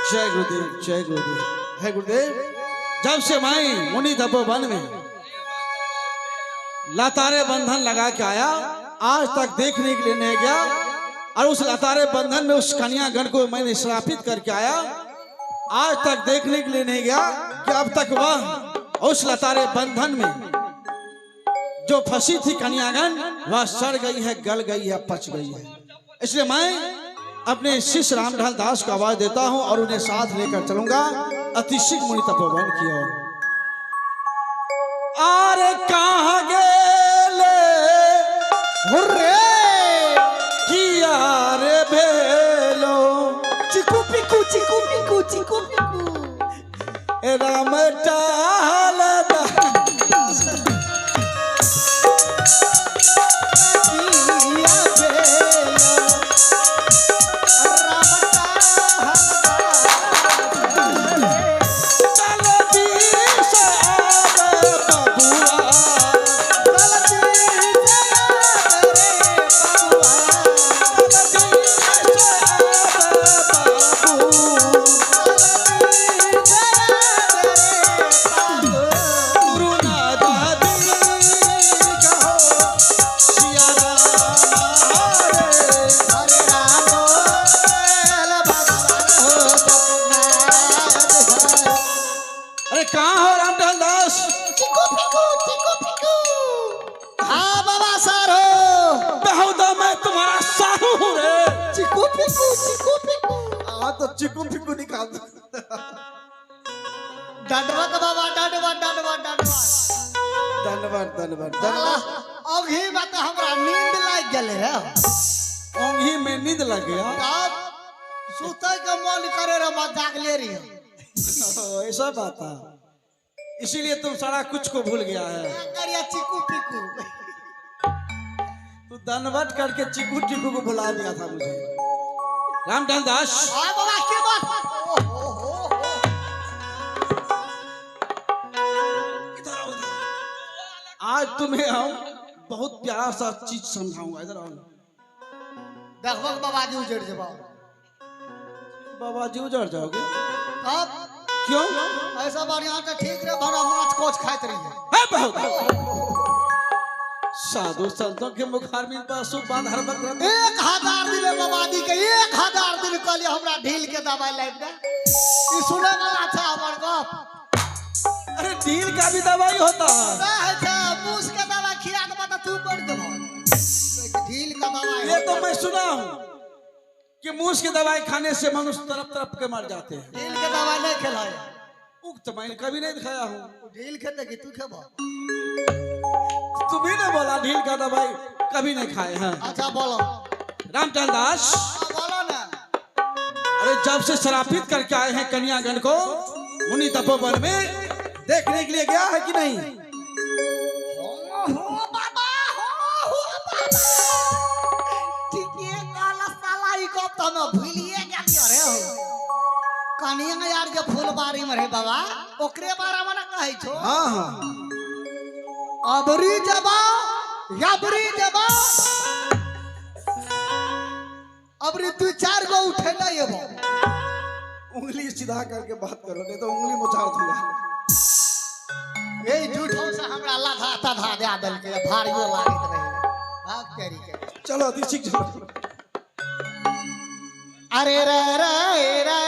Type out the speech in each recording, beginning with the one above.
जय गुरुदेव जय गुरुदेव। है गुरुदेव, जब से मैं मुनि तपोवन में लतारे बंधन लगा के आया, आज तक देखने के लिए नहीं गया। और उस लतारे बंधन में उस कन्यागण को मैंने श्रापित करके आया, आज तक देखने के लिए नहीं गया कि अब तक वह उस लतारे बंधन में जो फंसी थी कन्यागण वह सड़ गई है, गल गई है, पच गई है। इसलिए मैं अपने शिष्य रामढाल दास को आवाज देता हूं और उन्हें साथ लेकर चलूंगा अतिशीघ्र मुनि तपोवन की ओर। आरे कहाँ गेले हुर्रे किया रे भेलो, चिकू पिकू चिकू पिकू चिकू पिकू राम टाल चिकू फिकू निकाल दो। दंडवत बाबा दंडवत दंडवत दंडवत धन्यवाद धन्यवाद धन्यवाद। अभी बात हमरा नींद लग गेले है, ओंघी में नींद लग गया। अब सुते के मन करे रे मत जागले रही। ऐसा बात है, इसीलिए तुम सारा कुछ को भूल गया है। करिया चिकू पिकू तू धन्यवाद करके चिकू टिकू को भुला दिया था मुझे। रामढाल दास बाबा के बात आज तुम्हें हम बहुत प्यारा सा चीज समझाऊंगा। इधर आओ। देखो बाबा जी उजड़ जाओ। बाबा जी उजड़ जाओगे? अब क्यों? ऐसा बढ़िया तो ठीक रे भरा माछ कोच खाइत रही है बहुत साधु संतों के मुखार में पशु बांध हर वक्त 1000 दिले बाबा जी के 1000 दिन कहले हमरा ढील के दवाई लाइब दे। ई सुने वाला था हमर गप। अरे ढील का भी दवाई होता है? अच्छा मूस के दवाई खिया के बता तू बढ़ देबो। ढील का दवाई ये तो मैं सुना हूं कि मूस की दवाई खाने से मनुष्य तरफ तरफ के मर जाते हैं। ढील के दवाई नहीं खिलाया। उक्त मैंने कभी नहीं दिखाया हूं। ढील खेते कि तू खेबो? तुम्ही ने बोला ढील का दवाई कभी नहीं खाए हैं। अच्छा बोलो रामढाल दास। बोलो ना। अरे जब से श्रापित करके आए हैं कन्यागण को मुनि तपोवन में, देखने के लिए गया है कि नहीं? हो बाबा हो बाबा ठीक है काला साला ई को तो मैं भूलिए गेलियो रे हो। कनिया यार के फूलबारी में रे बाबा ओकरे बारे में कहै छो। हां हां अबरी जबा याबरी जबा अबरी 2-4 गो उठे ना ये बो। उंगली सीधा करके बात करो, नहीं तो उंगली मुछाड़ दूंगा। ए झूठों से हमरा लाधा ताधा दे दल के भारियो लागत रही। भाग तेरी के चलो अति सीख चलो। अरे रे रे रे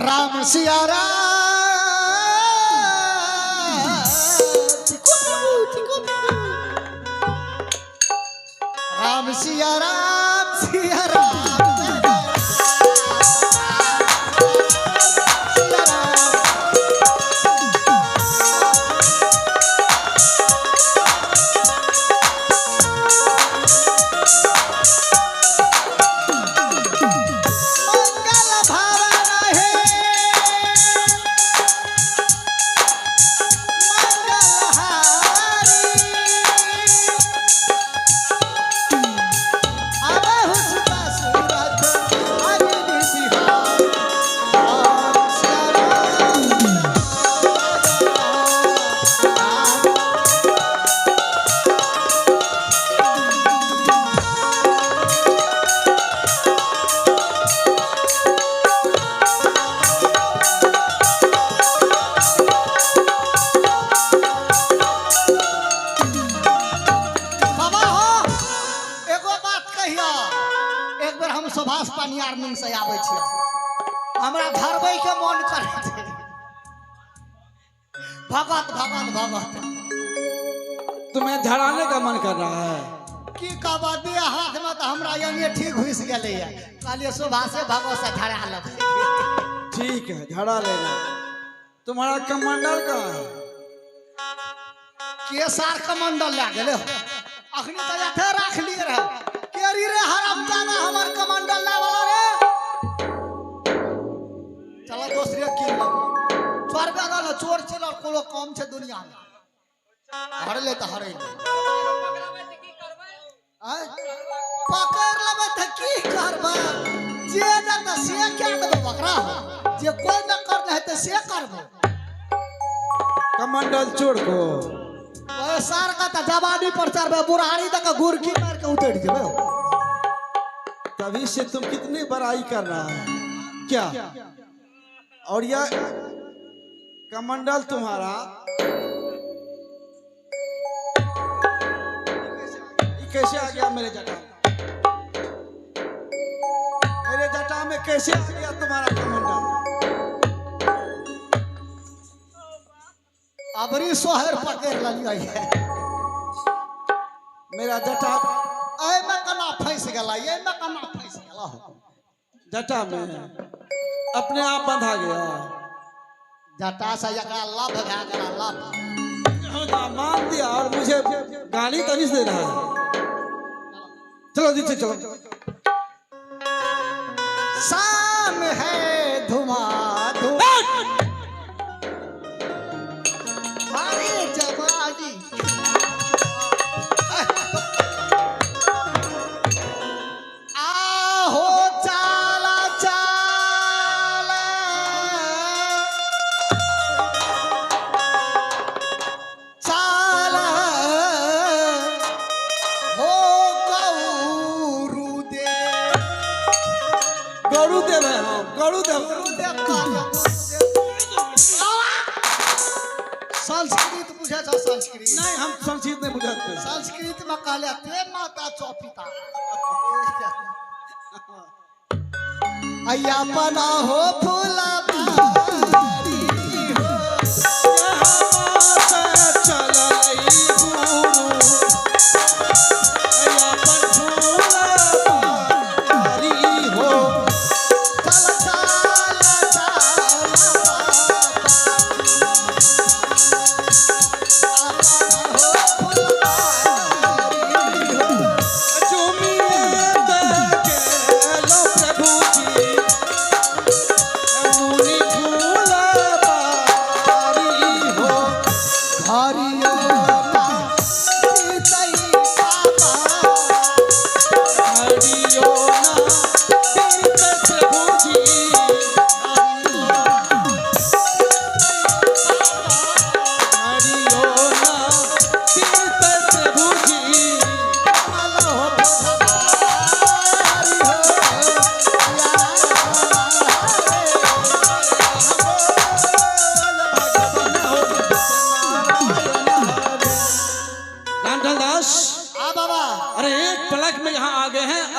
राम सिया राम सिया राम सिया राम अब हुस्न रहिया एक बेर हम सुभाष पानियार मिल से आबै छियै हमरा धरबै के मन करे छै भगत भगत भगत तुम्हें झड़ाने का मन कर रहा है की कहबा दिया हाथ में तो हमरा यानी ठीक घुस गेलै है कहलिए सुभाषे भगत से झड़ा लेबै ठीक है झड़ा लेना तुम्हारा कमांडर कहाँ है के सार कमांडर ले गेले अखनी तो जाते राख लिए रहे केरी रे हरामजादा हमर कमांडर ले वाला रे चलो दूसरे की चोर बेगा चोर चिल्लर कोनो काम छै दुनिया में हर ले तो हरे पकड़ लेबै त की करबै जे न त से क्या देबै बकरा जे कोई न करना है त से करबै कमांडर चोर को ओए सार का त जवानी पर चढ़बे बुढ़ारी तक गुरकी मार के उतर जेबै तभी से तुम कितनी बड़ाई कर रहा है क्या और यह कमंडल तुम्हारा कैसे आ गया मेरे जटा मेरे जटा में कैसे आ गया तुम्हारा कमंडल अबरी सोहर पकड़ लिया है मेरा जटा ऐ में कना फंस गेला ये में कना फंस गेला जटा में अपने आप बंधा गया जटा से एकरा लाभ भगा गेला लाभ मान दिया और मुझे गाली तभी से दे रहा है चलो नीचे चलो शाम है धुआं हमारी जवानी आहो चाला चाला चाला हो गरुदेव है हम गरुदेव संस्कृत बुझे छ संस्कृत नहीं हम संस्कृत नहीं बुझाते संस्कृत में कहले ते माता चौपिता अय्या पना हो फूला बारी हो चलई गुरु अया पर फूला बारी हो चल चल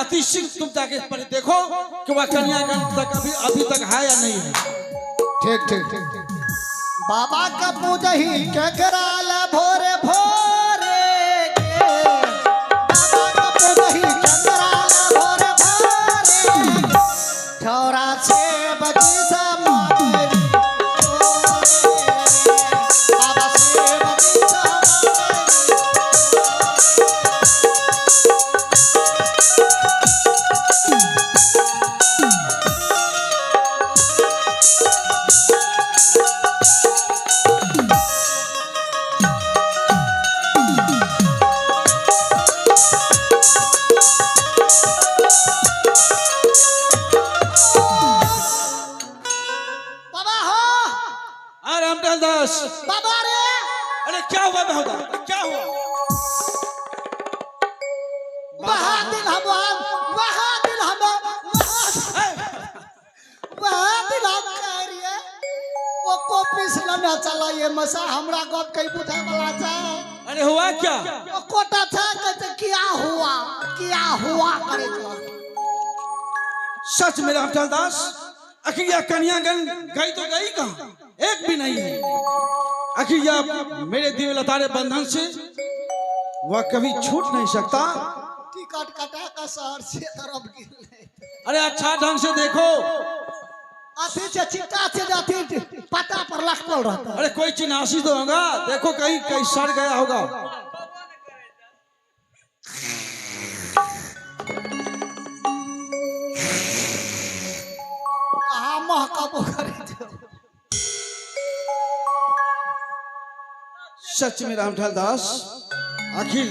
अति शीघ्र तुम जाके पर देखो कि वह कन्यागण तक अभी तक है या नहीं है ठीक ठीक ठीक बाबा का पूजही के कराल भोरे भोरे बाबा का पूजही के कराल भोरे भोरे ठौरा से बजी समारी बाबा से बजी बाबा रे अरे क्या हुआ महोदय क्या हुआ बहादिल हम करिए ओ को पिसला ना चला ये मसा हमरा गप कई बुझे वाला छै अरे हुआ क्या ओ कोटा था कहते क्या हुआ लिया हुआ करे तो सच में रामचंद्र दास, आखिर यह कन्यागन गई तो गई कहाँ? एक भी नहीं है। आखिर यह मेरे दिव्य लतारे बंधन से वह कभी छूट नहीं सकता। टिकट कटा का शहर से तरफ गिर। अरे अच्छा ढंग से देखो। अति से चिट्टा से जाती पता पर लटकल रहता। अरे कोई चिन्हासी तो होगा, देखो कहीं कहीं सड़ गया होगा। कहाँ महकाबो करे थे। सच में रामठाल दास, आखिर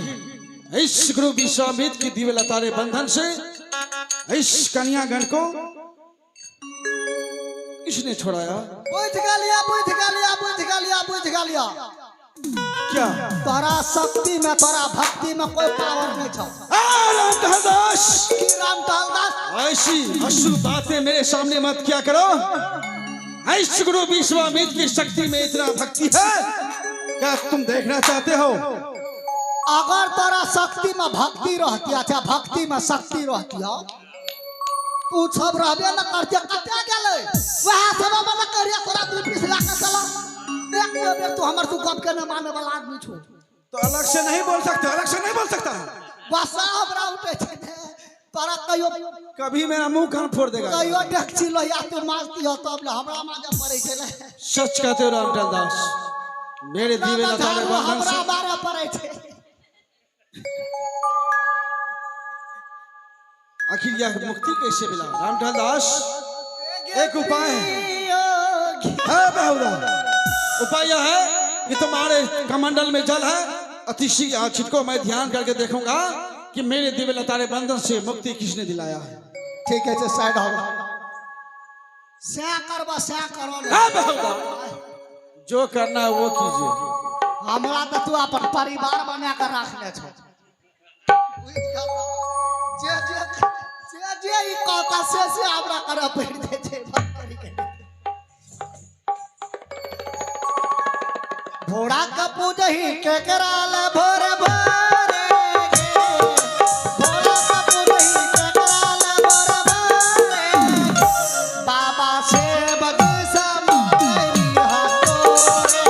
इस गुरु विश्वामित्र की दिव्य लतारे बंधन से इस कन्यागण को किसने छोड़ाया? बुझ गलिया। क्या तोरा शक्ति में तोरा भक्ति में कोई पावर नहीं था। रामठाल दास, रामठाल दास ऐसी अशुभ बातें मेरे सामने मत किया करो। इस गुरु विश्वामित्र की शक्ति में इतना भक्ति है, क्या तुम देखना चाहते हो? अगर तोरा शक्ति में भक्ति रहती, अच्छा भक्ति में शक्ति रहती हो, तू सब रहबे न करते कते गेले वह सब मन करिया तोरा तू पिछला के चला देख ले तू हमर तू गप के न माने वाला आदमी छो। तो अलग से नहीं बोल सकते, अलग से नहीं बोल सकता। बस हमरा उठे छे तोरा कहियो कभी मेरा मुंह कान फोड़ देगा। कहियो डेक्ची लोया तू मारती हो तब ले हमरा माजा पड़े छे। सच कहते हो रामचंद्र दास, मेरे दिव्य लतारे बंधन से हमरा मारे पड़े छे। आखिर यह मुक्ति कैसे मिला? रामठाल दास, एक उपाय है बहुरा। उपाय यह है कि तुम्हारे कमंडल में जल है, अतिशी छिटको मैं ध्यान करके देखूंगा कि मेरे दिव्य लतारे बंधन से मुक्ति किसने दिलाया है। ठीक है साइड हो से करो बहुरा, जो करना है वो कीजिए। हमरा तो तू अपन परिवार बना कर रख ले छो। जे ई का से हमरा कर बैठ दे छे बात करी के। घोड़ा का पूजही के कराल भोर भोरे घोड़ा का पूजही के कराल भोर भोरे बाबा से बगीचा मोरी हाथोरे।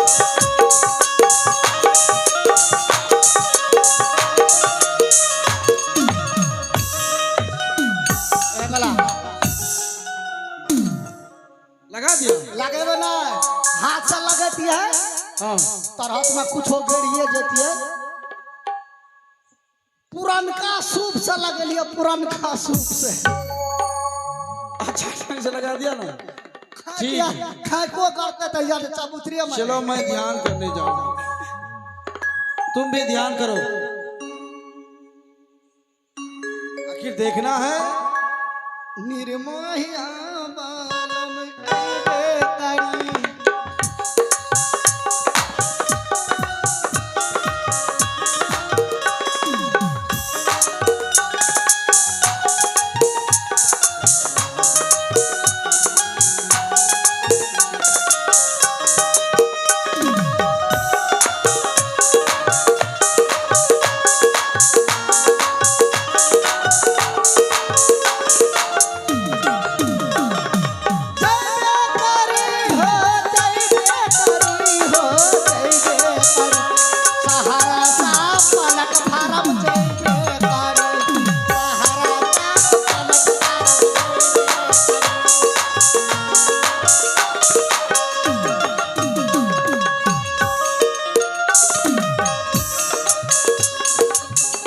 लगा दिया? लगे ना हाथ से लगती है। हाँ। तरहत में कुछ गेड़िए जेती है। पुरनका सूप से लगलिए, पुरनका सूप से। अच्छा ढंग से लगा दिया ना? ठीक है। खाको करते तो यार चबूतरी में। चलो मैं ध्यान करने जाऊंगा, तुम भी ध्यान करो। आखिर देखना है निर्मोहिया बालम के तड़ी।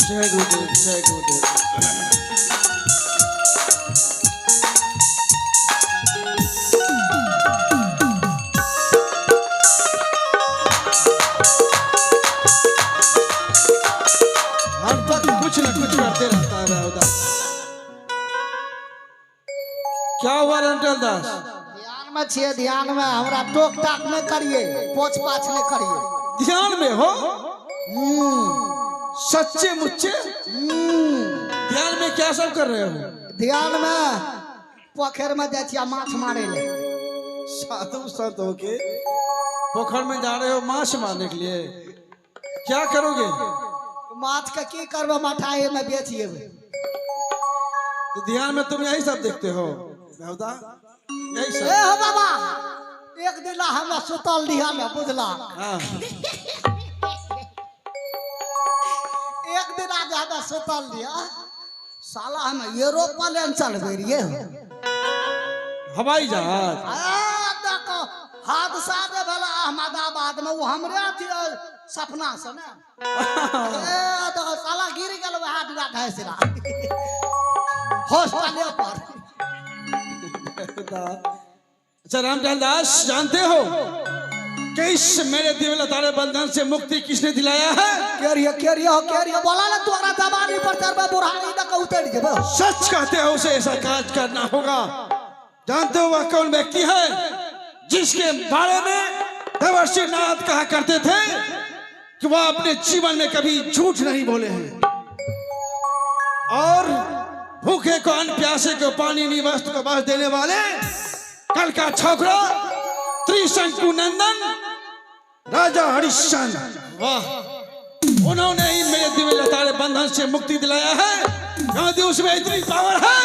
जय गुरुदेव, जय गुरुदेव। हर वक्त कुछ न कुछ करते रहता है रावदा। क्या हुआ रामठाल दास? ध्यान में छिए, ध्यान में। हमरा टोक टाक नहीं करिए, पोछ पाछ नहीं करिए। ध्यान में हो? सच्चे मुच्चे ध्यान में क्या सब कर रहे हो? ध्यान में पोखर में जाती माछ मारे ले। साधु संत होके पोखर में जा रहे हो माछ मारने के लिए? क्या करोगे? माछ का की करबो, मठाए में बेचिए। तो ध्यान में तुम यही सब देखते हो बेहुदा, यही ए सब। हो बाबा, एक दिन हमरा सुतल दिया ले बुझला, हाँ एक दिन आज हमरा सुतल दिया, साला हम एरोप्लेन चलबे रहिए, हवाई जहाज। देखो हादसा जे भेला अहमदाबाद में, वो हमरे अथी सपना से ना, ए देखो साला गिर गेल वहां दूरा ढाइसरा हॉस्टले पर। अच्छा रामलाल दास, जानते हो कि इस मेरे दिए हुए तारे बंधन से मुक्ति किसने दिलाया है? केरिया बोला ना तोरा जबानी पर चढ़बे बुढ़ाई तक उतर जेबे। सच कहते हो, उसे ऐसा काज करना होगा। जानते हो वह कौन व्यक्ति है जिसके बारे में देवर्षि नारद कहा करते थे कि वह अपने जीवन में कभी झूठ नहीं बोले हैं, और भूखे को अन्न, प्यासे को पानी, निवस्त्र को बस देने वाले कल का छोकरा त्रिशंकु नंदन राजा हरिश्चंद्र। वाह, उन्होंने ही मेरे दिव्य लताड़े बंधन से मुक्ति दिलाया है। यदि उसमें इतनी पावर है,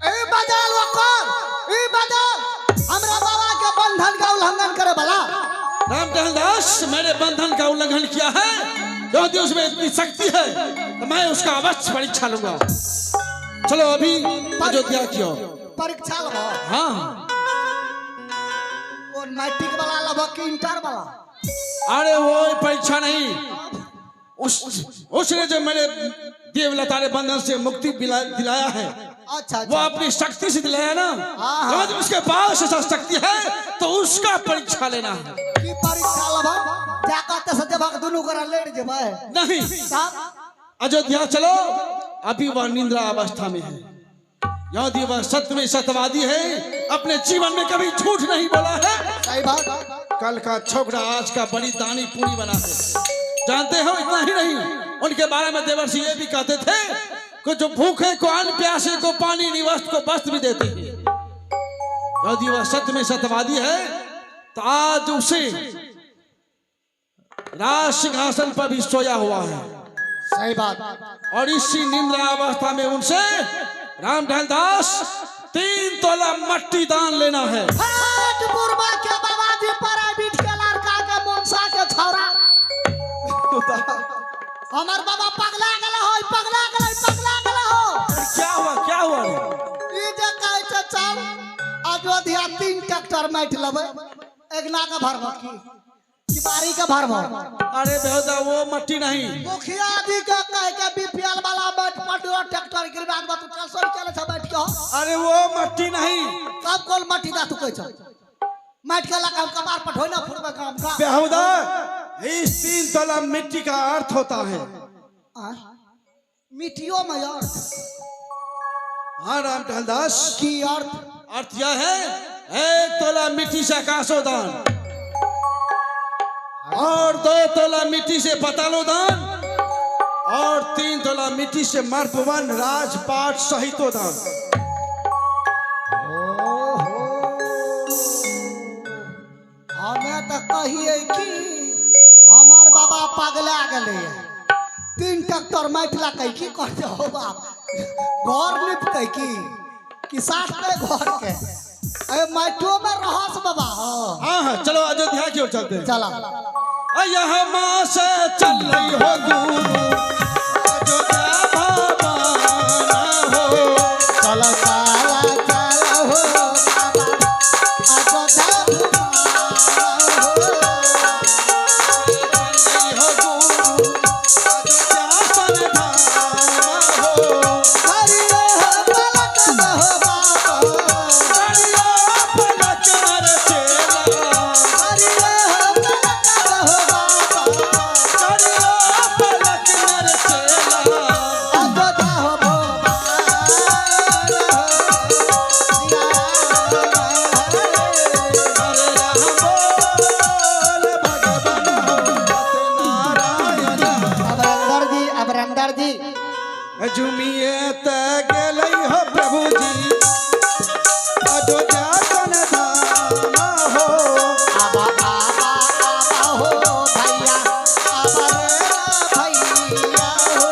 ए बदल वकर, ए बदल हमरा बाबा के बंधन का उल्लंघन करे भला। रामलाल दास, मेरे बंधन का उल्लंघन किया है, यदि उसमें इतनी शक्ति है तो मैं उसका अवश्य परीक्षा लूंगा। चलो अभी अयोध्या की ओर। परीक्षा लो। हाँ, कौन मैट्रिक वाला लब कि इंटर वाला? अरे वो परीक्षा नहीं, उसने जो मेरे दिए हुए लताड़े बंधन से मुक्ति दिलाया है, अच्छा वो अपनी शक्ति से दिलाया ना। हाँ। यदि उसके पास ऐसा शक्ति है तो उसका परीक्षा लेना है। की परीक्षा लब जाकर से जब दोनों करा लेट जेबे नहीं, अयोध्या चलो, अभी वह निंद्रा अवस्था में है। यदि वह सत्य में सत्यवादी है, अपने जीवन में कभी झूठ नहीं बोला है, सही बात। कल का छोकरा आज का बड़ी दानी पूरी बना है। जानते हो, इतना ही नहीं, उनके बारे में देवर्षि ये भी कहते थे कि जो भूखे को अन्न, प्यासे को पानी, निवस्त्र को वस्त्र भी देते हैं। यदि वह सत्य में सत्यवादी है तो आज उसे राज सिंहासन पर भी सोया हुआ है। सही बात। और इसी निंद्रा अवस्था में उनसे रामलाल दास 3 तोला मट्टी दान लेना है। हाथ बुरबा के बाबाजी प्राइवेट के लड़का के मुंसा के छौरा हमर बाबा पगला गेल हो। क्या हुआ रे? ई जे कहै छै चल अयोध्या 3 ट्रैक्टर माइट लेबै, एकना के भरबो की बारी के भरबो। अरे बेहुदा, वो मट्टी नहीं। मुखिया जी के कह के बीपीएल वाला बैठ पटो ट्रैक्टर गिरवा दबा, तू चल सर चले छ बैठ के। अरे वो मट्टी नहीं। कब कोल मट्टी दा तू कहै छ माइट के लगा कबार पठोइना फुरबे काम का। बेहुदा, इस 3 तोला मिट्टी का अर्थ होता है। मिट्टियों में अर्थ? हाँ रामलाल दास, की अर्थ? अर्थ यह है 1 तोला मिट्टी से आकाशोदान, और 2 तोला मिट्टी से पतालोदान, और 3 तोला मिट्टी से मर्पवन राजपाट सहितोदान। हमें तो कहिए कि हमार बाबा पगला गले 3 ट्रैक्टर माइट ला कह की करते हो बाप, घर निपते कि साथ में घर के अरे माइटो में रहस बाबा। हाँ हाँ, चलो अयोध्या की ओर चलते हैं। चला यहाँ माँ से चल रही हो गुरु, अयोध्या भवाना हो। चला चला चला हो अयोध्या झुमिए त गेलै हो प्रभु जी, अयोध्या कन धामा हो। आबा आबा आबा हो भैया, आबा रे भैया हो।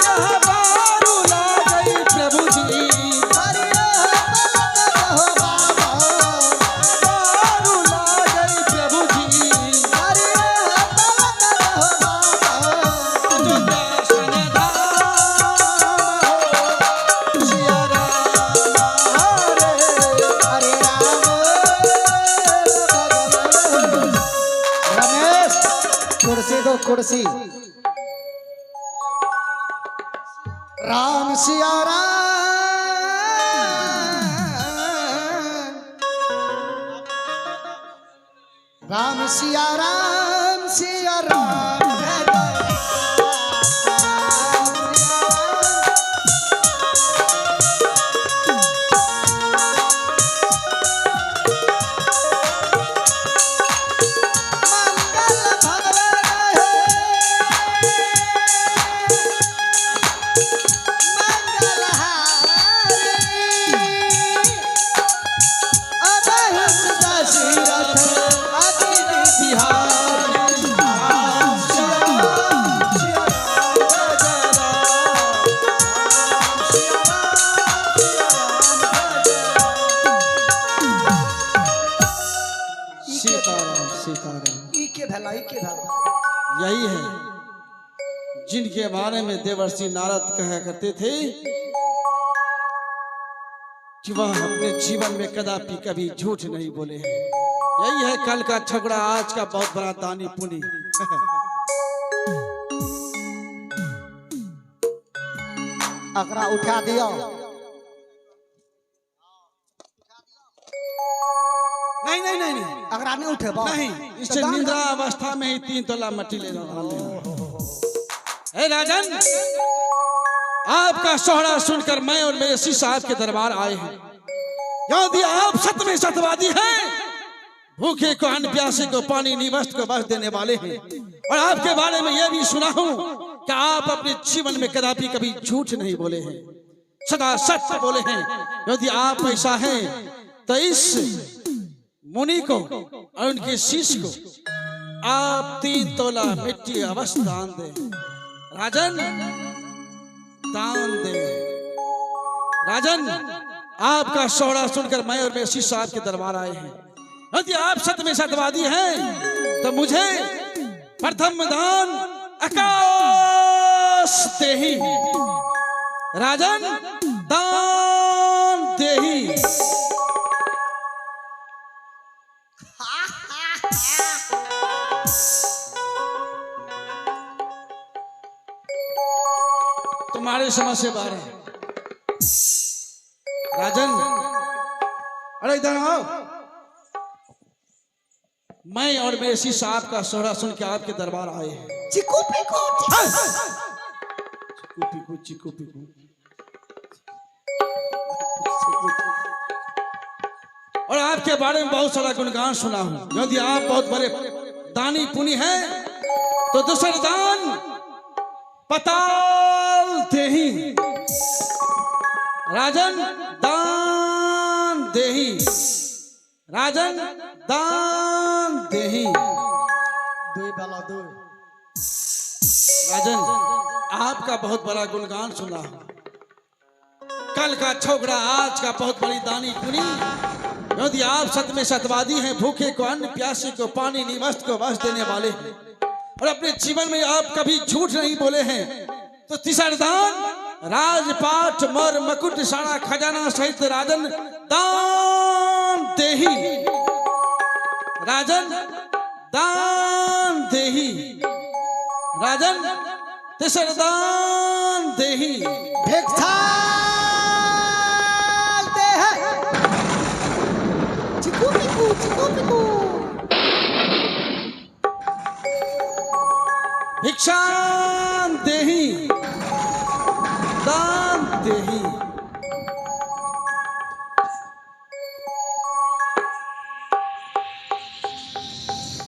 यहाँ बारू लागई प्रभु कुर्सी। राम सिया राम सिया राम सिया राम जय जय यही है जिनके बारे में देवर्षि नारद कहा करते थे कि वह अपने जीवन में कदापि कभी झूठ नहीं बोले हैं। यही है कल का झगड़ा आज का बहुत बड़ा दानी पुनी। अकरा उठा दिया। नहीं नहीं नहीं नहीं अगर नहीं उठे नहीं, इससे निद्रा अवस्था में ही 3 तोला मट्टी ले हे राजन, आपका सोहरा सुनकर मैं और मेरे शिष्य आपके दरबार आए हैं। यदि आप सत्य में सत्यवादी हैं, भूखे को अन्न, प्यासे को पानी, निवस्त को बस देने वाले हैं, और आपके बारे में यह भी सुना हूं कि आप अपने जीवन में कदापि कभी झूठ नहीं बोले हैं, सदा सत्य बोले हैं। यदि आप ऐसा हैं तो इस मुनि को और उनके शिष्य को आप 3 तोला मिट्टी अवश्य दान दे। राजन, दान दे। राजन, आपका सोहरा सुनकर मैं और मेरे शिष्य आपके दरबार आए हैं। यदि आप सत्य में सत्यवादी हैं तो मुझे प्रथम दान आकाश देही। राजन, दान देही। तुम्हारे समझ से बाहर है। राजन, अरे इधर आओ। मैं और मेरे शिष्य आपका सोहरा सुन के आपके दरबार आए हैं। चिकू पिकू चिकू पिकू चिकू पिकू। और आपके बारे में बहुत सारा गुणगान सुना हूं। यदि आप बहुत बड़े दानी पुनी हैं तो दूसरा दान पताल देही। राजन, दान देही। राजन, दान देही। राजन, आपका बहुत बड़ा गुणगान सुना। कल का छोकरा आज का बहुत बड़ी दानी पुनी। यदि आप सत्य में सत्यवादी हैं, भूखे को अन्न, प्यासे को पानी, निवस्त को बस देने वाले हैं, और अपने जीवन में आप कभी झूठ नहीं बोले हैं, तो तीसरा दान राजपाट, मर, मकुट, सारा खजाना सहित राजन दान देही। राजन, दान देही। राजन, तीसरा दान देही। भिक्षा दे है। चिकू पिकू चिकू पिकू। भिक्षा देही, दान देही।